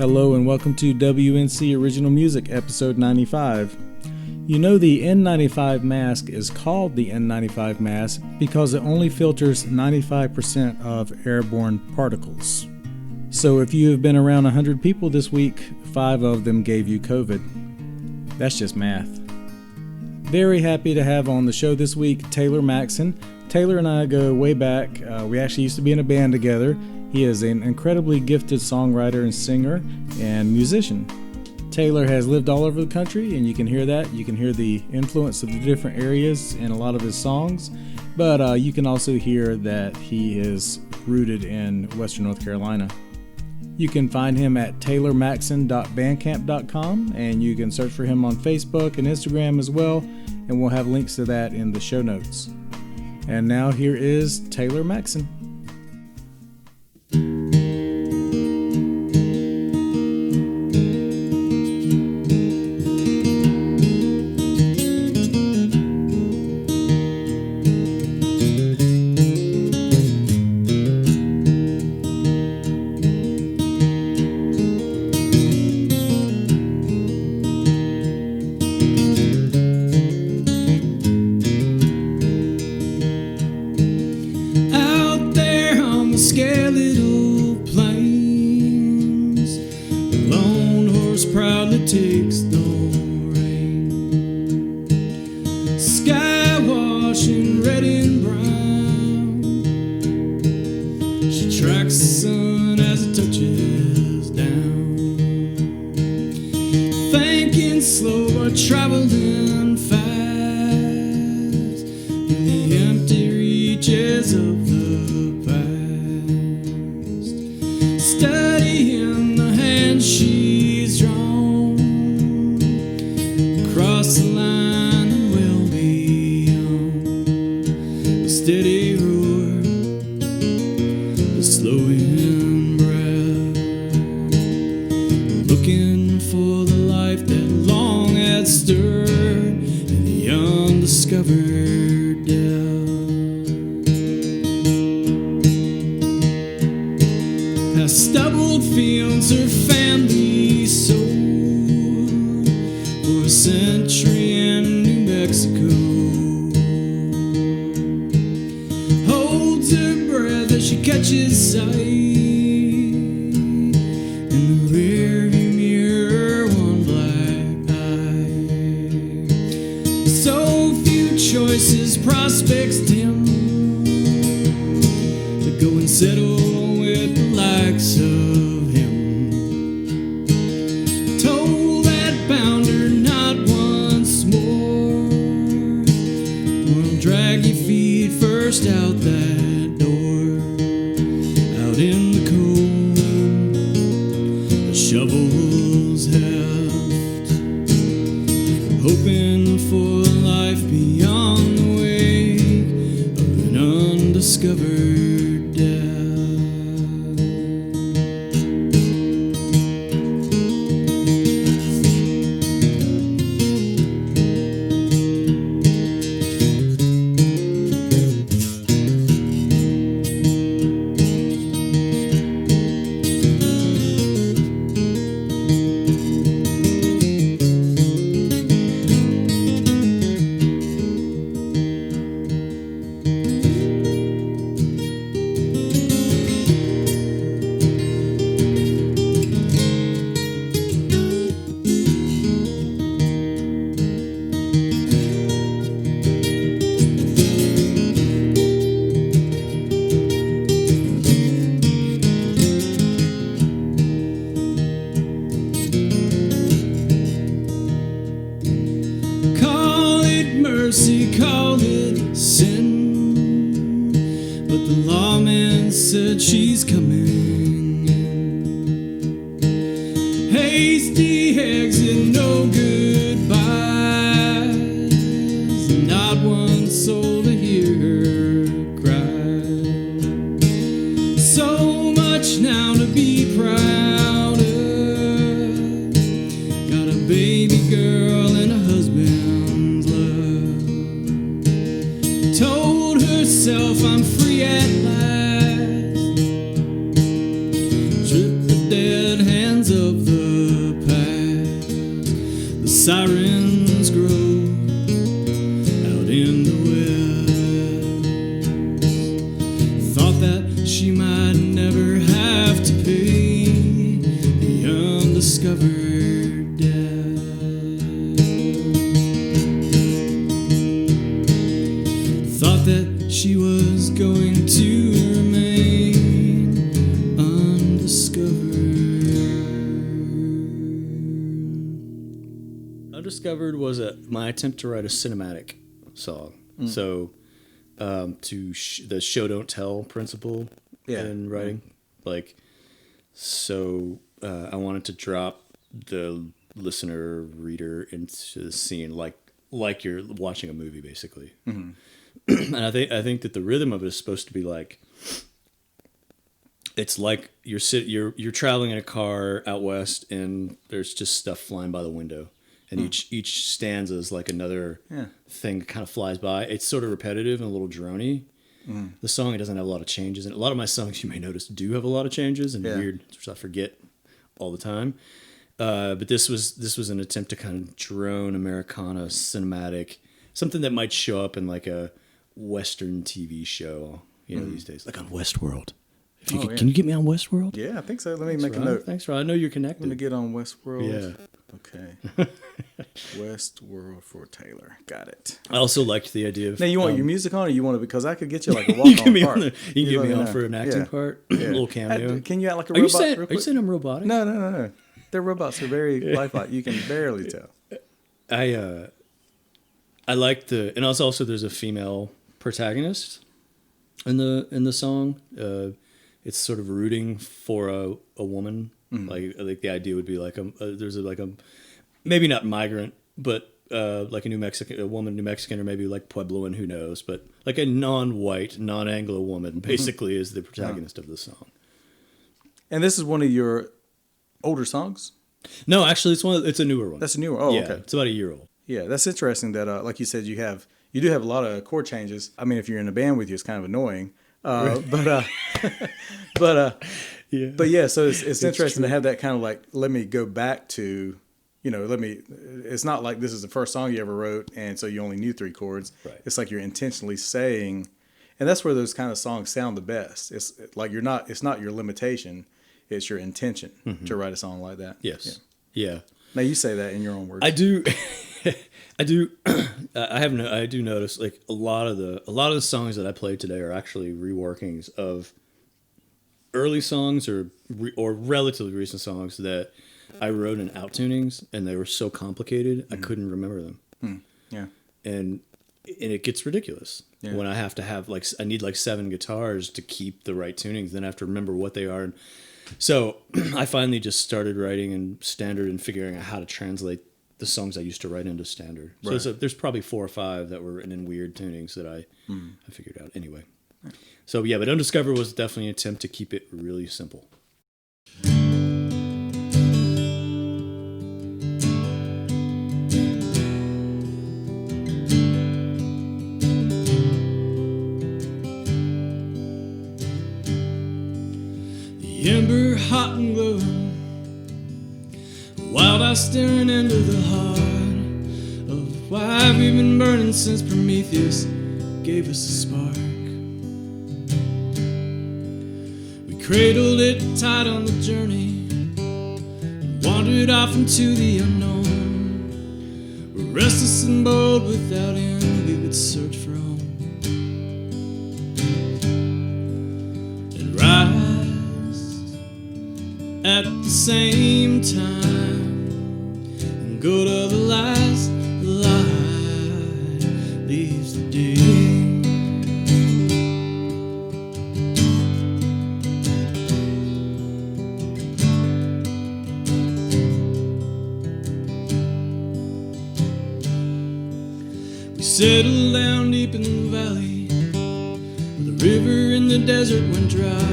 Hello and welcome to WNC Original Music, episode 95. You know the N95 mask is called the N95 mask because it only filters 95% of airborne particles. So if you have been around 100 people this week, 5 of them gave you COVID. That's just math. Very happy to have on the show this week Taylor Maxson. Taylor and I go way back. We actually used to be in a band together. He is an incredibly gifted songwriter and singer and musician. Taylor has lived all over the country, and you can hear that. You can hear the influence of the different areas in a lot of his songs, but you can also hear that he is rooted in Western North Carolina. You can find him at taylormaxson.bandcamp.com, and you can search for him on Facebook and Instagram as well, and we'll have links to that in the show notes. And now here is Taylor Maxson. She's coming. Hasty exit, no goodbyes. Not one soul to hear her cry. So much now to be proud of. Got a baby girl and a husband's love. Told herself I'm free at last. Hands of sirens grow out in the west. Thought that she might never have to pay the undiscovered debt. Thought that she was going to remain undiscovered. Undiscovered was my attempt to write a cinematic song. So, to the show don't tell principle in writing, like, so I wanted to drop the listener reader into the scene, like you're watching a movie, basically. Mm-hmm. And I think that the rhythm of it is supposed to be like, it's like you're traveling in a car out west, and there's just stuff flying by the window. And each stanza is like another thing that kind of flies by. It's sort of repetitive and a little drony. The song, it doesn't have a lot of changes. And a lot of my songs, you may notice, do have a lot of changes and weird, which I forget all the time. But this was an attempt to kind of drone Americana cinematic, something that might show up in like a Western TV show, these days, like on Westworld. Can you get me on Westworld? Yeah, I think so. Let me make a note. Thanks, Rod. I know you're connected. Let me get on Westworld. Yeah. Okay. Westworld for Taylor. Got it. I also liked the idea of... Now, you want your music on, or you want it because I could get you like a walk-on part. You can get me on for an acting part, a little cameo. Can you act like a robot real quick? Are you saying I'm robotic? No. Their robots are very lifelike. You can barely tell. I like and also there's a female protagonist in the song. It's sort of rooting for a woman. Like the idea would be like there's a maybe not migrant, but like a woman, New Mexican, or maybe like Puebloan, who knows, but like a non-white, non-Anglo woman basically is the protagonist of the song. And this is one of your older songs? No, actually it's a newer one. That's a newer. Oh, yeah, okay. It's about a year old. Yeah, that's interesting that like you said, you do have a lot of chord changes. I mean, if you're in a band with you, it's kind of annoying. But yeah, so it's interesting to have that kind of like, let me go back to, it's not like this is the first song you ever wrote and so you only knew 3 chords. Right. It's like you're intentionally saying, and that's where those kind of songs sound the best. It's like it's not your limitation, it's your intention to write a song like that. Yes. Yeah. Now you say that in your own words. I do. I do notice like a lot of the songs that I played today are actually reworkings of early songs or relatively recent songs that I wrote in out tunings, and they were so complicated I couldn't remember them. Yeah. And it gets ridiculous when I have to have I need 7 guitars to keep the right tunings. Then I have to remember what they are. And so I finally just started writing in standard and figuring out how to translate the songs I used to write into standard. Right. So there's probably 4 or 5 that were in weird tunings that I figured out anyway. So yeah, but Undiscovered was definitely an attempt to keep it really simple. The ember hot and glowing, wild eyes staring into the heart of why we've been burning since Prometheus gave us a spark. We cradled it tight on the journey and wandered off into the unknown. We're restless and bold, without end we would search for home and rise at the same time and go to the last light leaves the day. We settled down deep in the valley where the river in the desert went dry.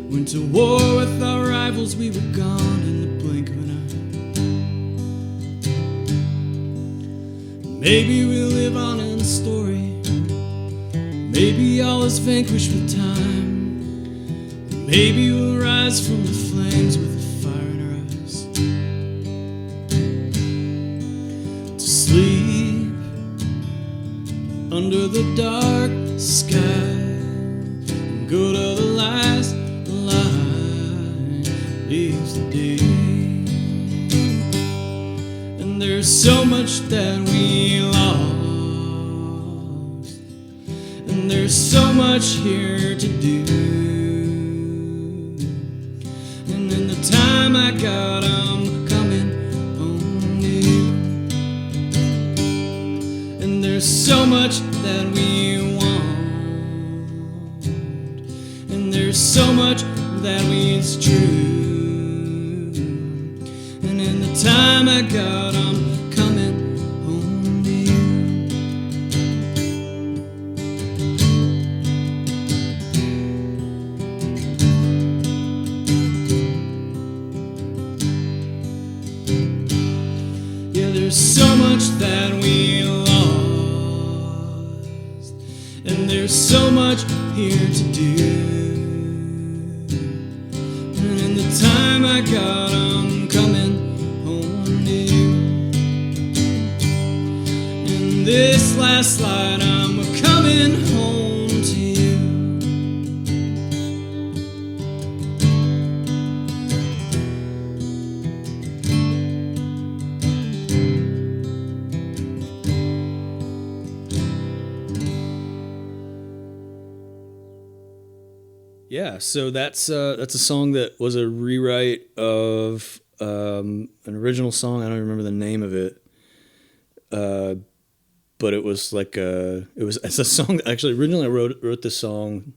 Went to war with our rivals, we were gone in the blink of an eye. Maybe we'll live on in the story, maybe all is vanquished with time. Maybe we'll rise from the flames with a fire in our eyes. leaves the day. And there's so much that we lost, and there's so much here to do. And in the time I got, I'm coming home to you. And there's so much that we want, and there's so much that means true. And in the time I got, I'm coming home to you. Yeah, there's so much that we lost, and there's so much here to do. And in the time I got, I'm coming home to you. In this last slide, I'm coming home to you. Yeah, so that's a song that was a rewrite of an original song. I don't remember the name of it, but it was like it's a song. Actually, originally I wrote this song.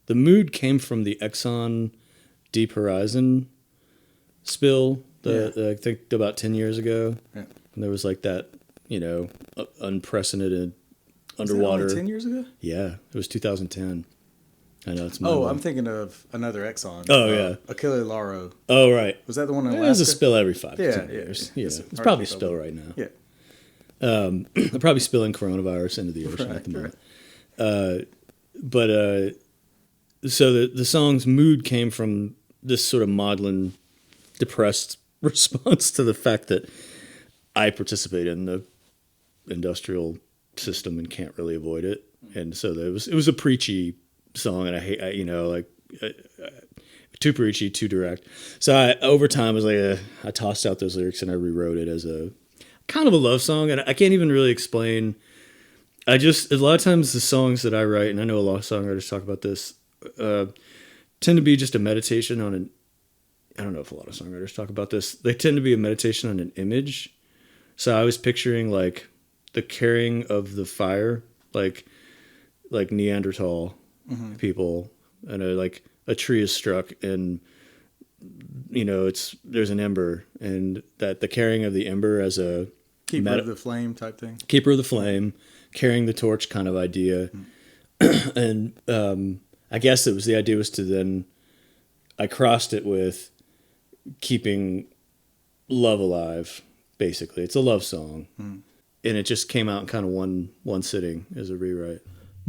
The mood came from the Exxon Deep Horizon spill. I think about 10 years ago. Yeah. And there was like that, unprecedented underwater. Was that only 10 years ago? Yeah, it was 2010. I know it's. I'm thinking of another Exxon. Oh yeah, Achille Lauro. Oh right. Was that the one in Alaska? There's a spill every 5 to 10 yeah, years. Yeah, it's probably a spill right now. Yeah. They're probably spilling coronavirus into the ocean at the moment. So the song's mood came from this sort of maudlin, depressed response to the fact that I participate in the industrial system and can't really avoid it, and so it was a preachy song, and I hate, too preachy, too direct. So over time, I tossed out those lyrics and I rewrote it as a kind of a love song, and I can't even really explain. A lot of times the songs that I write, and I know a lot of songwriters talk about this, tend to be just a meditation on I don't know if a lot of songwriters talk about this. They tend to be a meditation on an image. So I was picturing like the carrying of the fire, like Neanderthal people, and like a tree is struck, and there's an ember, and that the carrying of the ember as a keeper of the flame type thing. Keeper of the flame, carrying the torch kind of idea, and I guess the idea was to then I crossed it with keeping love alive. Basically, it's a love song, and it just came out in kind of one sitting as a rewrite.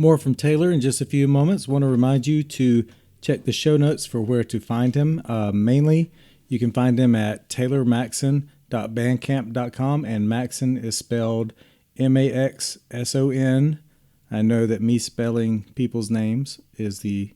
More from Taylor in just a few moments. Want to remind you to check the show notes for where to find him. Mainly, you can find him at taylormaxson.bandcamp.com, and Maxson is spelled Maxson. I know that me spelling people's names is the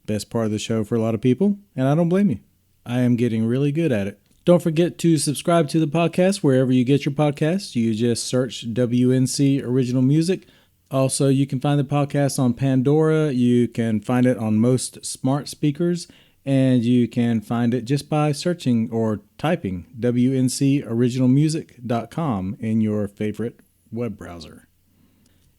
best part of the show for a lot of people, and I don't blame you. I am getting really good at it. Don't forget to subscribe to the podcast wherever you get your podcasts. You just search WNC Original Music. Also, you can find the podcast on Pandora. You can find it on most smart speakers, and you can find it just by searching or typing WNCOriginalmusic.com in your favorite web browser.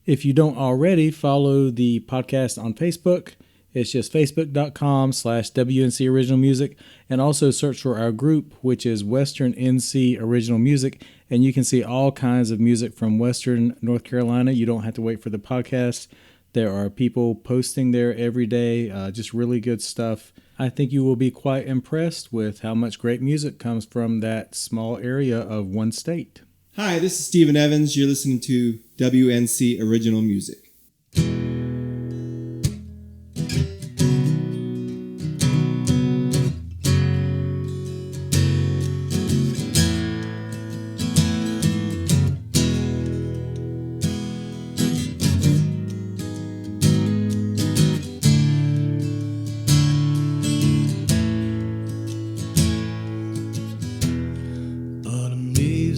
If you don't already, follow the podcast on Facebook. It's just facebook.com/WNC Original Music, and also search for our group, which is Western NC Original Music, and you can see all kinds of music from Western North Carolina. You don't have to wait for the podcast. There are people posting there every day, just really good stuff. I think you will be quite impressed with how much great music comes from that small area of one state. Hi, this is Stephen Evans. You're listening to WNC Original Music.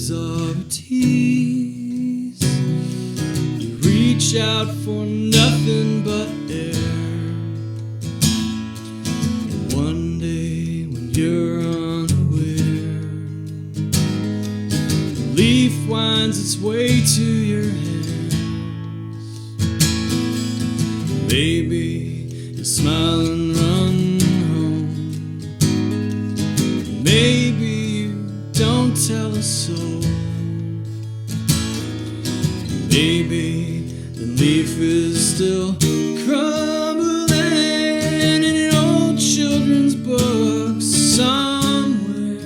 is all a tease. You reach out for nothing but air. And one day when you're unaware, the leaf winds its way to your hands. Maybe you smile and run home. Maybe you don't tell a soul. Maybe the leaf is still crumbling in an old children's book somewhere.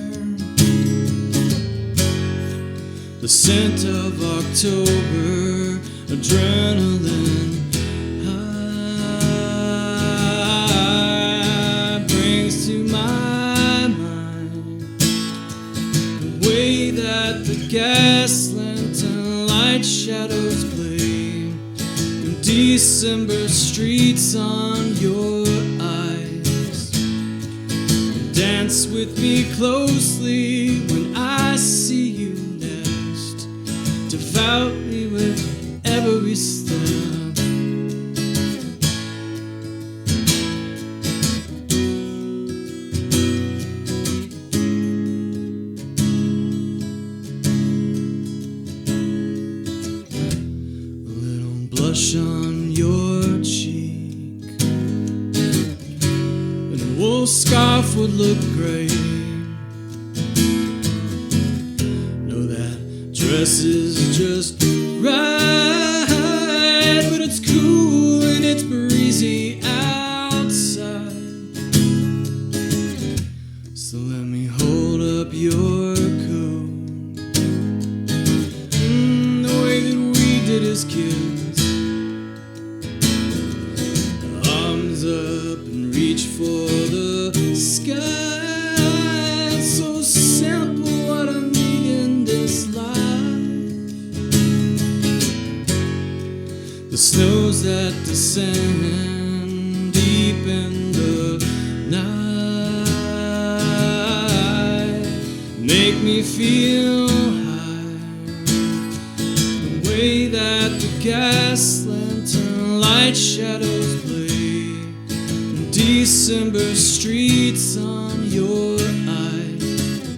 The scent of October, adrenaline high, brings to my mind the way that the gas lantern light shadows play in December streets on your eyes. Dance with me closely when I see you next. Devoutly with every step. A little blush on your cheek, and a wool scarf would look great. Know that dress is just right, but it's cool and it's breezy outside. So let me hold up your coat, the way that we did as kids. Arms up and reach for the sky. It's so simple what I need in this life. The snows that descend deep in the night make me feel high. The way that the gas lantern light shadows play in December streets on your eyes.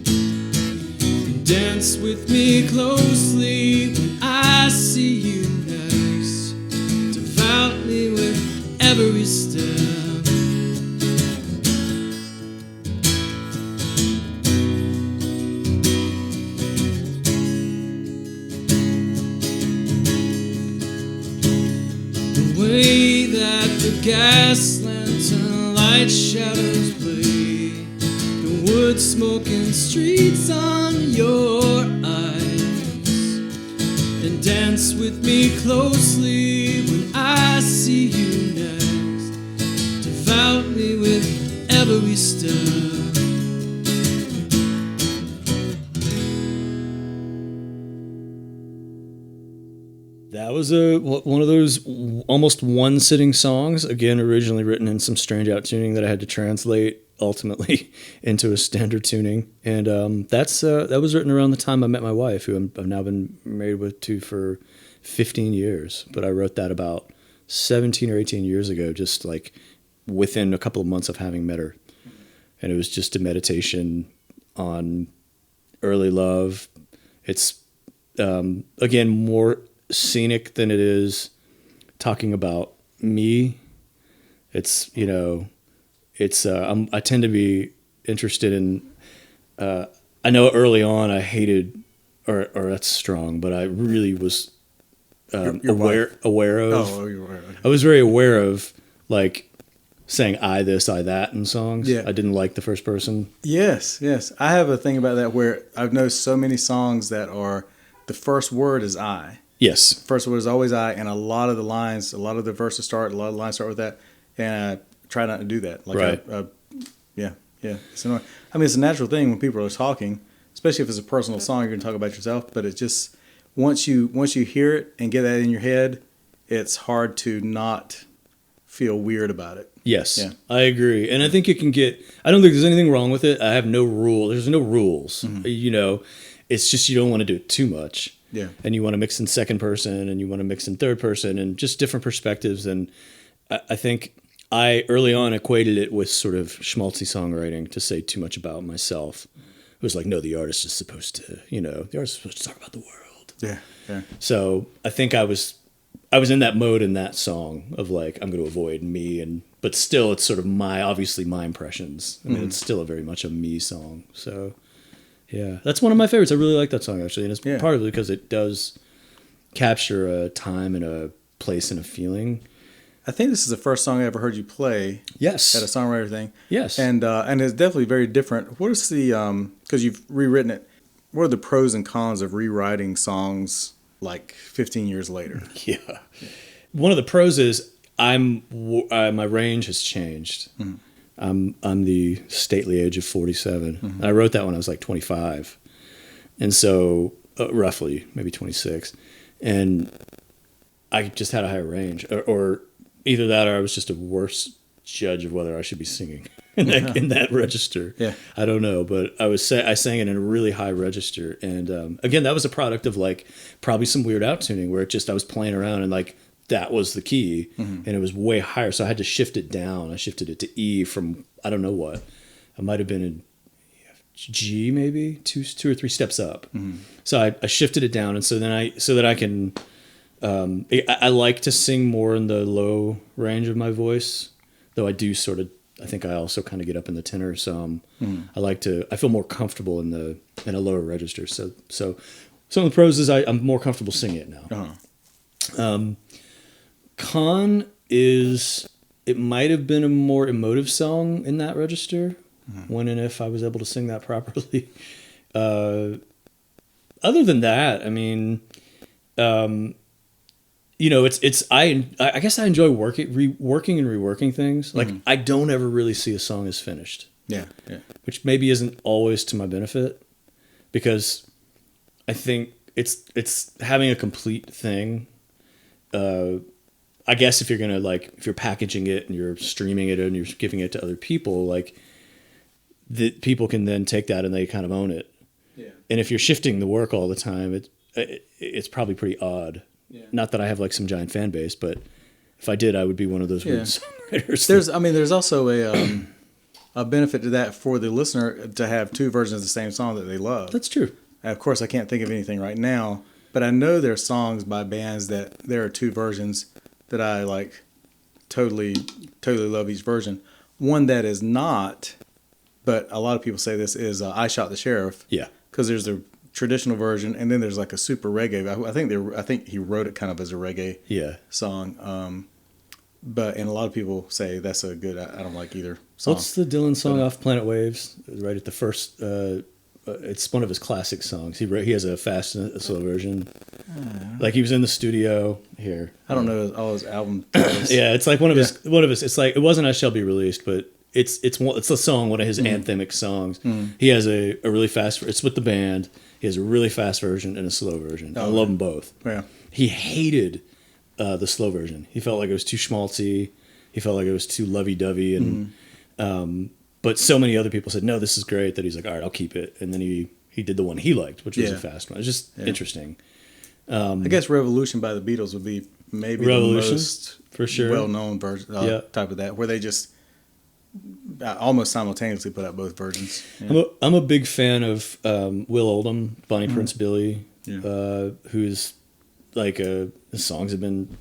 Dance with me closely when I see you next. Devoutly with every step. The way that the gas lantern light shadows play, the wood smoking streets on your eyes. And dance with me closely when I see you next. Devoutly with every step. That was one of those almost one-sitting songs, again, originally written in some strange out tuning that I had to translate ultimately into a standard tuning. And that was written around the time I met my wife, who I've now been married to for 15 years. But I wrote that about 17 or 18 years ago, just like within a couple of months of having met her. And it was just a meditation on early love. It's, again, more scenic than it is talking about me. It's, I tend to be interested in, I know early on I hated, or that's strong, but I really was aware of, you're aware. I was very aware of like saying I this, I that in songs. Yeah. I didn't like the first person. Yes. I have a thing about that where I've noticed so many songs that are, the first word is I. Yes. First word is always I, and a lot of the lines, a lot of the verses start, a lot of the lines start with that, and I try not to do that. Like right. Yeah. It's annoying. I mean, it's a natural thing when people are talking, especially if it's a personal song, you're going to talk about yourself, but it just, once you hear it and get that in your head, it's hard to not feel weird about it. Yes, yeah. I agree. And I think it can get, I don't think there's anything wrong with it. I have no rule. There's no rules, it's just you don't want to do it too much. Yeah. And you want to mix in second person and you want to mix in third person and just different perspectives. And I think I early on equated it with sort of schmaltzy songwriting to say too much about myself. It was like, no, the artist is supposed to, the artist is supposed to talk about the world. Yeah. Yeah. So I think I was in that mode in that song of like, I'm going to avoid me, but still it's sort of obviously my impressions. I mean, it's still very much a me song. So yeah, that's one of my favorites. I really like that song actually. And it's partly because it does capture a time and a place and a feeling. I think this is the first song I ever heard you play. Yes. At a songwriter thing. Yes. And it's definitely very different. What is the, because you've rewritten it, what are the pros and cons of rewriting songs like 15 years later? Yeah. One of the pros is my range has changed. I'm the stately age of 47. And I wrote that when I was like 25. And so roughly, maybe 26. And I just had a higher range or either that or I was just a worse judge of whether I should be singing in that register. Yeah. I don't know, but I sang it in a really high register. And again, that was a product of like probably some weird out tuning where I was playing around and like that was the key and it was way higher. So I had to shift it down. I shifted it to E from, I don't know what. I might have been in G maybe, two or three steps up. So I shifted it down and so that I can... I like to sing more in the low range of my voice, though I do I think I also kind of get up in the tenor some. I feel more comfortable in a lower register. So some of the pros is I'm more comfortable singing it now. Con is it might have been a more emotive song in that register when and if I was able to sing that properly. Other than that, I mean, I guess I enjoy working and reworking things. Like I don't ever really see a song as finished. Yeah, yeah. Which maybe isn't always to my benefit, because I think it's having a complete thing. I guess if you're packaging it and you're streaming it and you're giving it to other people, like the people can then take that and they kind of own it. Yeah. And if you're shifting the work all the time, it's probably pretty odd. Yeah. Not that I have like some giant fan base, but if I did, I would be one of those weird songwriters. There's also a benefit to that for the listener to have two versions of the same song that they love. That's true. And of course, I can't think of anything right now, but I know there are songs by bands that there are two versions that I like totally love each version. One that is not, but a lot of people say this is I Shot the Sheriff. Yeah. Because there's the traditional version, and then there's like a super reggae. I think he wrote it kind of as a reggae song. And a lot of people say that's a good. I don't like either song. What's the Dylan song off Planet Waves? Right at the first. It's one of his classic songs. He has a fast and a slow version. Like he was in the studio here. I don't know all his album titles. Yeah, it's like one of his. It's like it wasn't "I Shall Be Released," but it's a song, one of his anthemic songs. He has a really fast. It's with the band. He has a really fast version and a slow version. I love them both. Yeah. He hated the slow version. He felt like it was too schmaltzy. He felt like it was too lovey-dovey. And but so many other people said, no, this is great, that he's like, all right, I'll keep it. And then he did the one he liked, which was a fast one. It's just interesting. I guess Revolution by the Beatles would be maybe Revolution, the most for sure, well-known version type of that, where they just almost simultaneously put out both versions. Yeah. I'm a big fan of Will Oldham, Bonnie Prince Billy, who's like his songs have been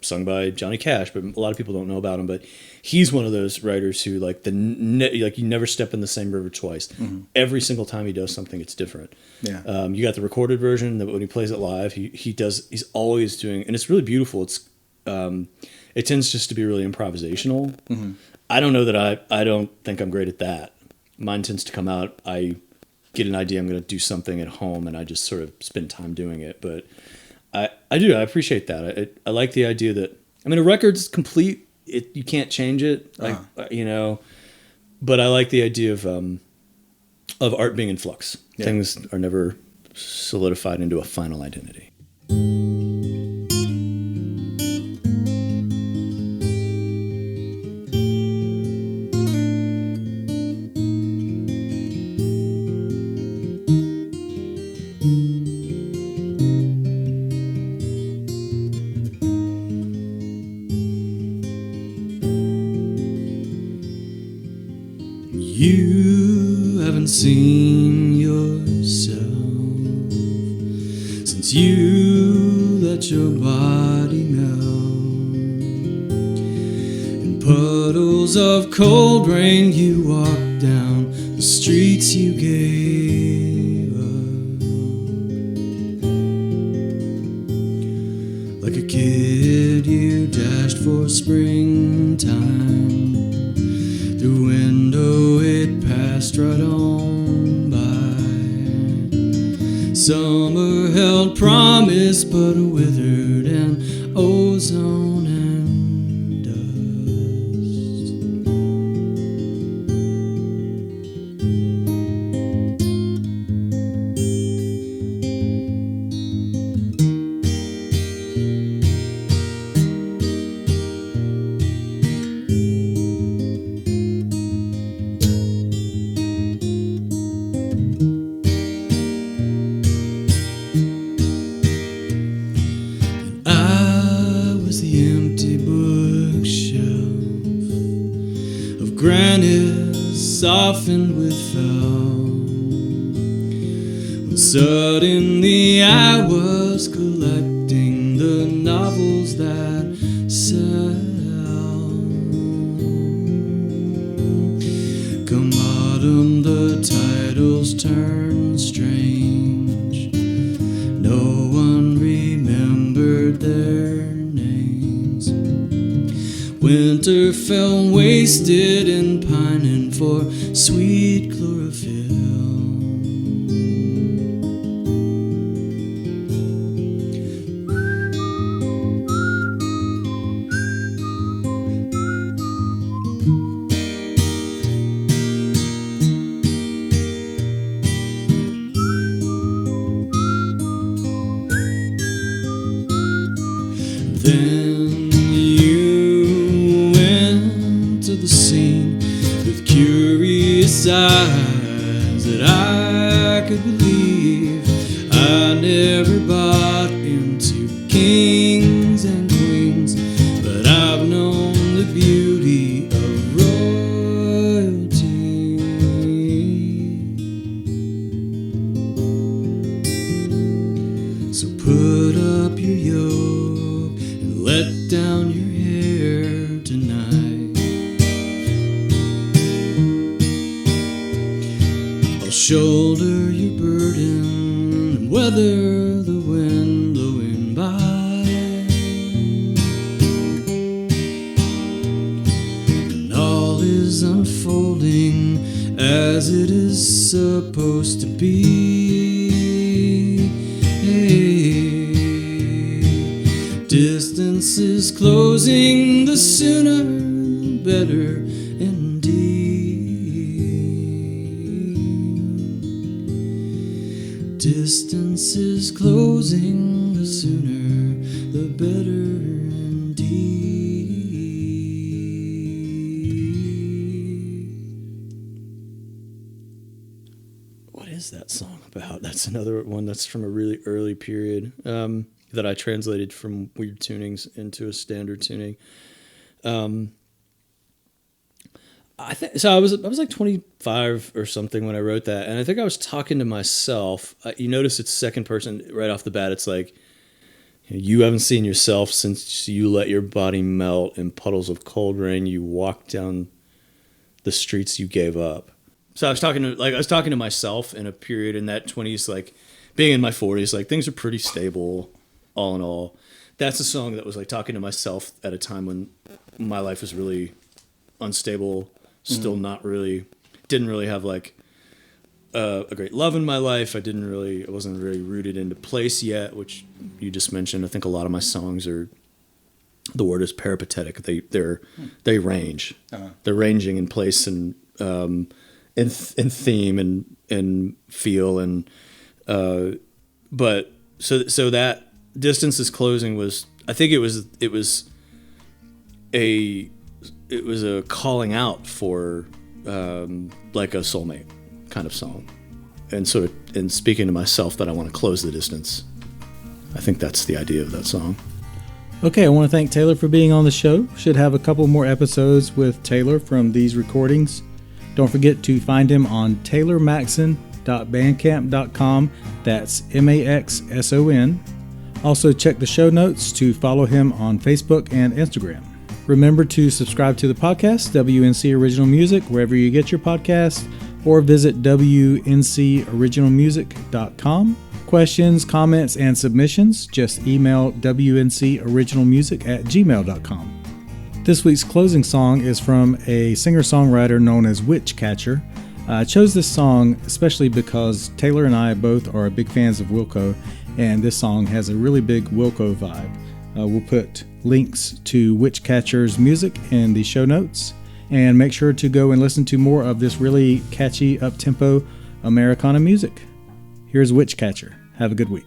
sung by Johnny Cash, but a lot of people don't know about him. But he's one of those writers who like you never step in the same river twice. Every single time he does something, it's different. Yeah. You got the recorded version that when he plays it live, he's always doing, and it's really beautiful. It's it tends just to be really improvisational. I don't know that I don't think I'm great at that. Mine tends to come out. I get an idea, I'm going to do something at home, and I just sort of spend time doing it. But I appreciate that. I like the idea that, I mean, a record's complete. You can't change it, but I like the idea of art being in flux. Yeah. Things are never solidified into a final identity. haven't seen yourself since you let your body melt. In puddles of cold rain you walk down the streets you gave up. Like a kid you dashed for springtime. Through window it passed right on by. Summer held promise but withered and ozone and dust. Softened with felt. When suddenly I was collecting the novels that sell. Come autumn, the titles turn strange. No one remembered their names. Winter fell wasted and pining for sweet chlorophyll. Then you went to the scene with curious eyes that I could believe. I never bought into kings and queens, but I've known the beauty of royalty. So put up your yoke and let down your hair tonight. I'll shoulder your burden and weather the wind blowing by. And all is unfolding as it is supposed to be. Distance is closing, the sooner the better indeed. Distance is closing, the sooner the better indeed. What is that song about? That's another one that's from a really early period. That I translated from weird tunings into a standard tuning. I think so. I was like 25 or something when I wrote that, and I think I was talking to myself. You notice it's second person right off the bat. It's like, you haven't seen yourself since you let your body melt in puddles of cold rain. You walked down the streets you gave up. So I was talking to myself in a period in that 20s, like being in my 40s, like things are pretty stable. All in all, that's a song that was like talking to myself at a time when my life was really unstable, still didn't really have like a great love in my life. I wasn't really rooted into place yet, which you just mentioned. I think a lot of my songs the word is peripatetic. They range. Uh-huh. They're ranging in place and in theme and feel and but so that Distance is Closing was, I think it was a calling out for like a soulmate kind of song, and sort of in speaking to myself that I want to close the distance. I think that's the idea of that song. Okay, I want to thank Taylor for being on the show. Should have a couple more episodes with Taylor from these recordings. Don't forget to find him on taylormaxson.bandcamp.com. That's Maxson. Also, check the show notes to follow him on Facebook and Instagram. Remember to subscribe to the podcast, WNC Original Music, wherever you get your podcasts, or visit WNCOriginalmusic.com. Questions, comments, and submissions, just email WNCOriginalmusic@gmail.com. This week's closing song is from a singer-songwriter known as Witchcatcher. I chose this song especially because Taylor and I both are big fans of Wilco, and this song has a really big Wilco vibe. We'll put links to Witchcatcher's music in the show notes, and make sure to go and listen to more of this really catchy, up-tempo Americana music. Here's Witchcatcher. Have a good week.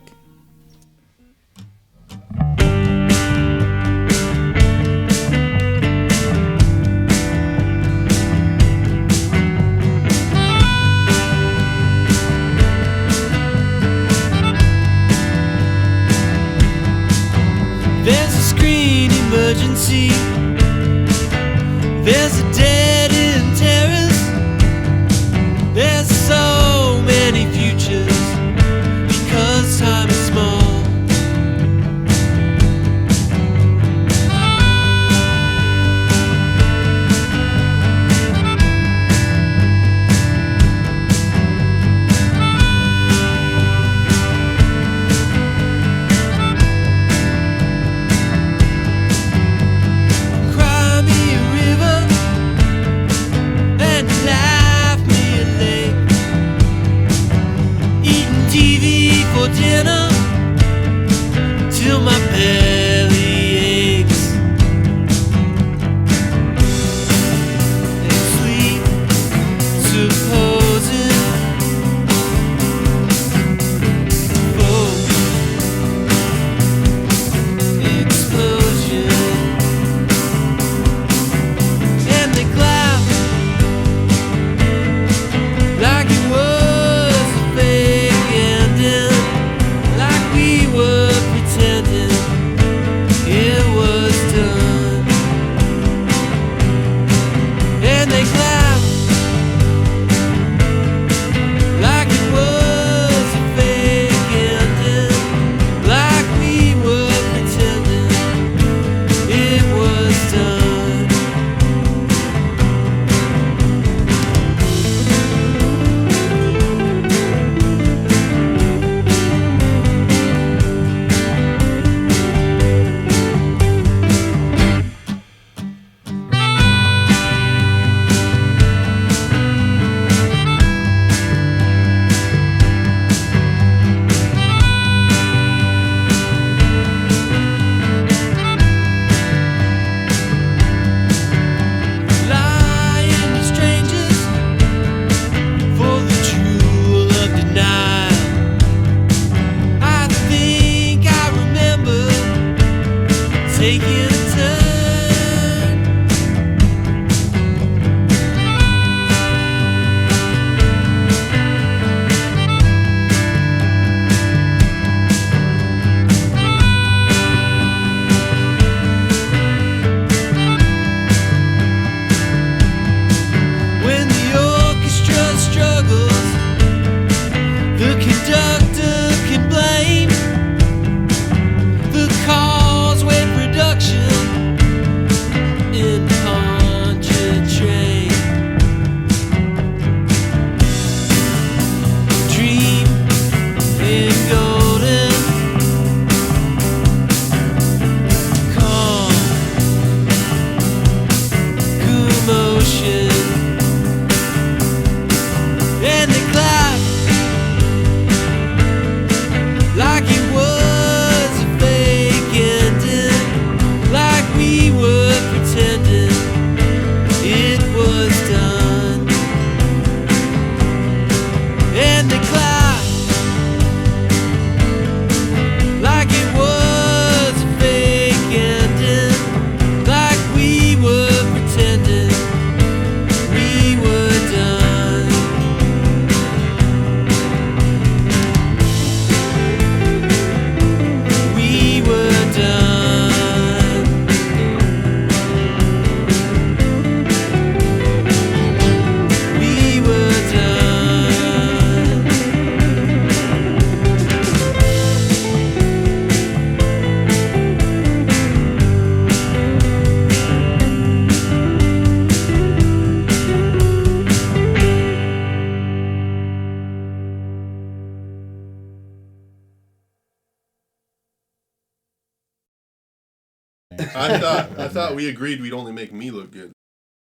There's a screen emergency. There's a dead end terrace. There's so many futures because time is small. Dinner till my belly aches, and sleep supposing explosion, and they clap like it was a fake ending. We were pretending it was done, and they clapped like it was a fake ending, like we were pretending it was done. We I thought we agreed we'd only make me look good.